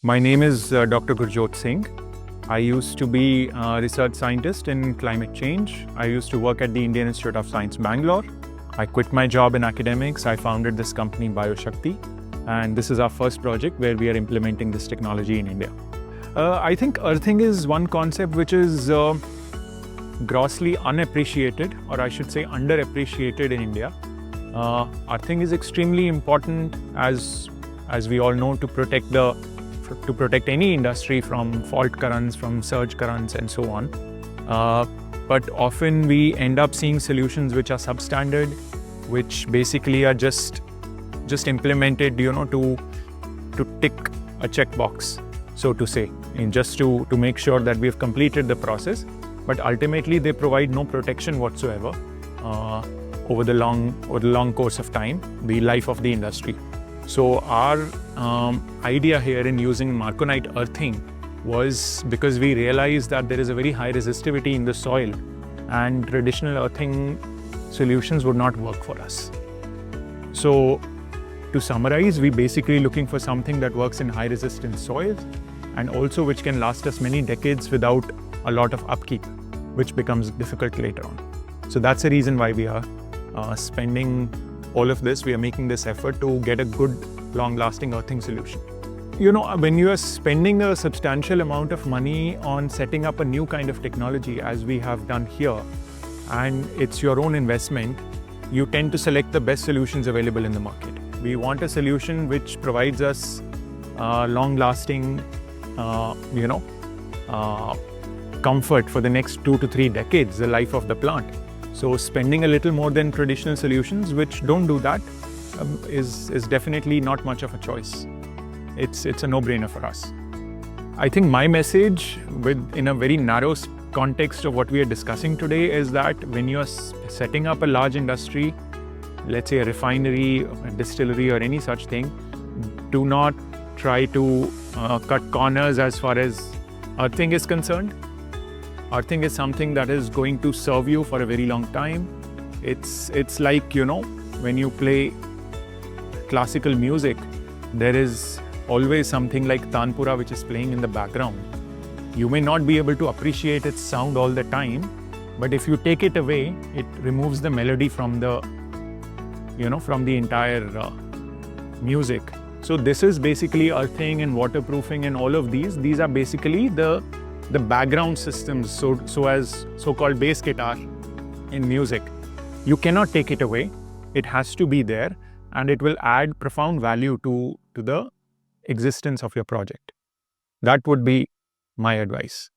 My name is Dr. Gurjot Singh. I used to be a research scientist in climate change. I used to work at the Indian Institute of Science, Bangalore. I quit my job in academics. I founded this company, BioShakti, and this is our first project where we are implementing this technology in India. I think earthing is one concept which is grossly unappreciated, or I should say underappreciated in India. Earthing is extremely important, as we all know, to protect any industry from fault currents, from surge currents, and so on. But often we end up seeing solutions which are substandard, which basically are just implemented, to tick a checkbox, so to say, and just to make sure that we have completed the process. But ultimately, they provide no protection whatsoever over the long course of time, the life of the industry. So our idea here in using Marconite earthing was because we realized that there is a very high resistivity in the soil, and traditional earthing solutions would not work for us. So to summarize, we're basically looking for something that works in high resistance soils and also which can last us many decades without a lot of upkeep, which becomes difficult later on. So that's the reason why we are spending all of this. We are making this effort to get a good, long-lasting earthing solution. When you are spending a substantial amount of money on setting up a new kind of technology, as we have done here, and it's your own investment, you tend to select the best solutions available in the market. We want a solution which provides us long-lasting, comfort for the next 2 to 3 decades, the life of the plant. So spending a little more than traditional solutions which don't do that is definitely not much of a choice. It's a no-brainer for us. I think my message, in a very narrow context of what we are discussing today, is that when you are setting up a large industry, let's say a refinery, a distillery, or any such thing, do not try to cut corners as far as earthing is concerned. Earthing is something that is going to serve you for a very long time. It's like, when you play classical music, there is always something like tanpura which is playing in the background. You may not be able to appreciate its sound all the time, but if you take it away, it removes the melody from the entire music. So this is basically earthing and waterproofing and all of these. These are basically the background systems, so as so-called bass guitar in music. You cannot take it away. It has to be there, and it will add profound value to the existence of your project. That would be my advice.